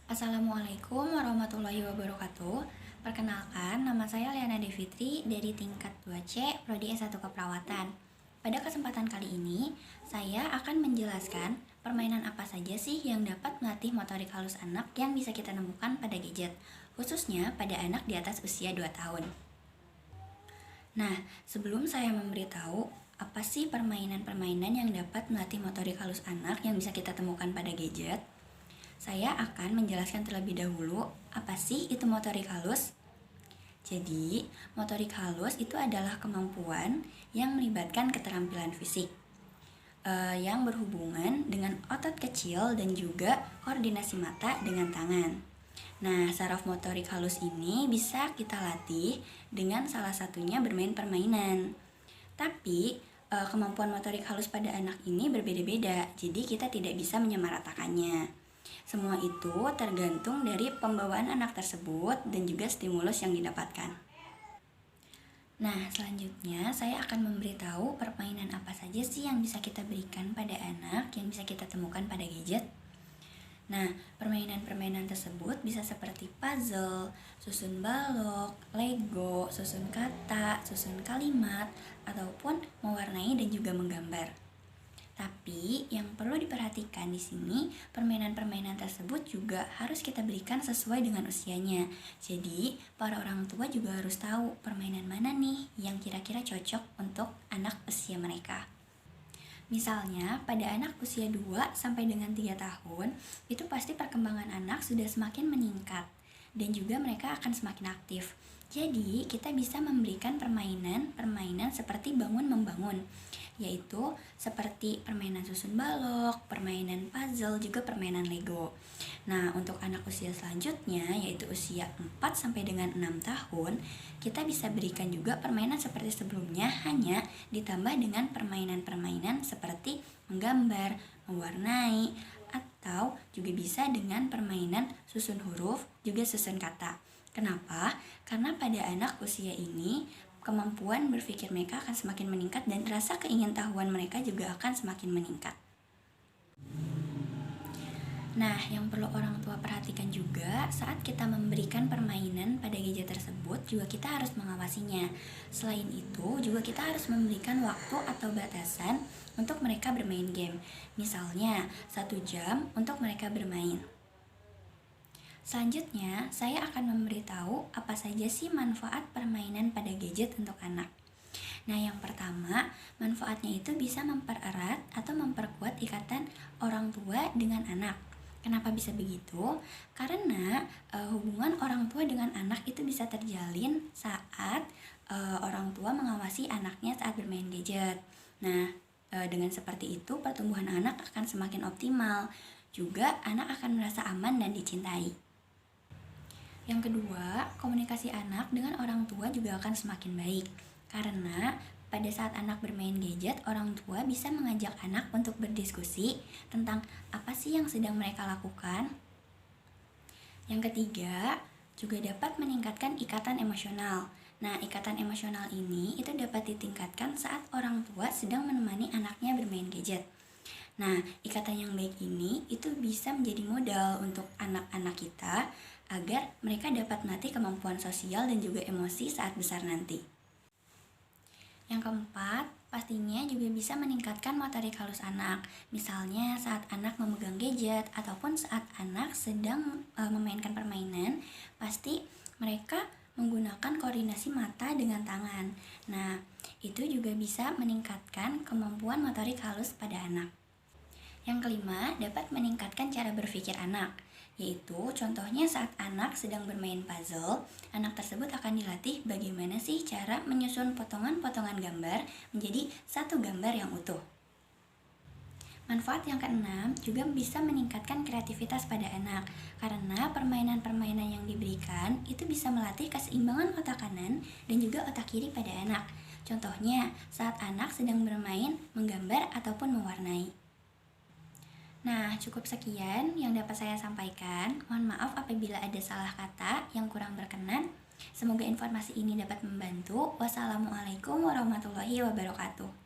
Assalamualaikum warahmatullahi wabarakatuh. Perkenalkan, nama saya Liana Devitri dari tingkat 2C, Prodi S1 Keperawatan. Pada kesempatan kali ini, saya akan menjelaskan permainan apa saja sih yang dapat melatih motorik halus anak yang bisa kita temukan pada gadget, khususnya pada anak di atas usia 2 tahun. Nah, sebelum saya memberitahu apa sih permainan-permainan yang dapat melatih motorik halus anak yang bisa kita temukan pada gadget, saya akan menjelaskan terlebih dahulu apa sih itu motorik halus. Jadi, motorik halus itu adalah kemampuan yang melibatkan keterampilan fisik yang berhubungan dengan otot kecil dan juga koordinasi mata dengan tangan. Nah, saraf motorik halus ini bisa kita latih dengan salah satunya bermain permainan. Tapi, kemampuan motorik halus pada anak ini berbeda-beda, jadi kita tidak bisa menyamaratakannya. Semua itu tergantung dari pembawaan anak tersebut dan juga stimulus yang didapatkan. Nah, selanjutnya saya akan memberitahu permainan apa saja sih yang bisa kita berikan pada anak yang bisa kita temukan pada gadget. Nah, permainan-permainan tersebut bisa seperti puzzle, susun balok, lego, susun kata, susun kalimat, ataupun mewarnai dan juga menggambar. Tapi yang perlu diperhatikan di sini, permainan-permainan tersebut juga harus kita berikan sesuai dengan usianya. Jadi, para orang tua juga harus tahu permainan mana nih yang kira-kira cocok untuk anak usia mereka. Misalnya, pada anak usia 2 sampai dengan 3 tahun, itu pasti perkembangan anak sudah semakin meningkat dan juga mereka akan semakin aktif. Jadi, kita bisa memberikan permainan seperti bangun-membangun, yaitu seperti permainan susun balok, permainan puzzle, juga permainan Lego. Nah, untuk anak usia selanjutnya, yaitu usia 4 sampai dengan 6 tahun, kita bisa berikan juga permainan seperti sebelumnya, hanya ditambah dengan permainan-permainan seperti menggambar, mewarnai, atau juga bisa dengan permainan susun huruf, juga susun kata. Kenapa? Karena pada anak usia ini, kemampuan berpikir mereka akan semakin meningkat dan rasa keingintahuan mereka juga akan semakin meningkat. Nah, yang perlu orang tua perhatikan juga saat kita memberikan permainan pada gadget tersebut, juga kita harus mengawasinya. Selain itu, juga kita harus memberikan waktu atau batasan untuk mereka bermain game. Misalnya, 1 jam untuk mereka bermain. Selanjutnya, saya akan memberitahu apa saja sih manfaat permainan pada gadget untuk anak. Nah, yang pertama, manfaatnya itu bisa mempererat atau memperkuat ikatan orang tua dengan anak. Kenapa bisa begitu? Karena hubungan orang tua dengan anak itu bisa terjalin saat orang tua mengawasi anaknya saat bermain gadget. Nah, dengan seperti itu pertumbuhan anak akan semakin optimal. Juga anak akan merasa aman dan dicintai. Yang kedua, komunikasi anak dengan orang tua juga akan semakin baik. Karena pada saat anak bermain gadget, orang tua bisa mengajak anak untuk berdiskusi tentang apa sih yang sedang mereka lakukan. Yang ketiga, juga dapat meningkatkan ikatan emosional. Nah, ikatan emosional ini itu dapat ditingkatkan saat orang tua sedang menemani anaknya bermain gadget. Nah, ikatan yang baik ini itu bisa menjadi modal untuk anak-anak kita agar mereka dapat melatih kemampuan sosial dan juga emosi saat besar nanti. Yang keempat, pastinya juga bisa meningkatkan motorik halus anak. Misalnya saat anak memegang gadget ataupun saat anak sedang memainkan permainan, pasti mereka menggunakan koordinasi mata dengan tangan. Nah, itu juga bisa meningkatkan kemampuan motorik halus pada anak. Yang kelima, dapat meningkatkan cara berpikir anak, yaitu contohnya saat anak sedang bermain puzzle, anak tersebut akan dilatih bagaimana sih cara menyusun potongan-potongan gambar menjadi satu gambar yang utuh. Manfaat yang keenam juga bisa meningkatkan kreativitas pada anak, karena permainan-permainan yang diberikan itu bisa melatih keseimbangan otak kanan dan juga otak kiri pada anak. Contohnya saat anak sedang bermain, menggambar, ataupun mewarnai. Nah, cukup sekian yang dapat saya sampaikan. Mohon maaf apabila ada salah kata yang kurang berkenan. Semoga informasi ini dapat membantu. Wassalamualaikum warahmatullahi wabarakatuh.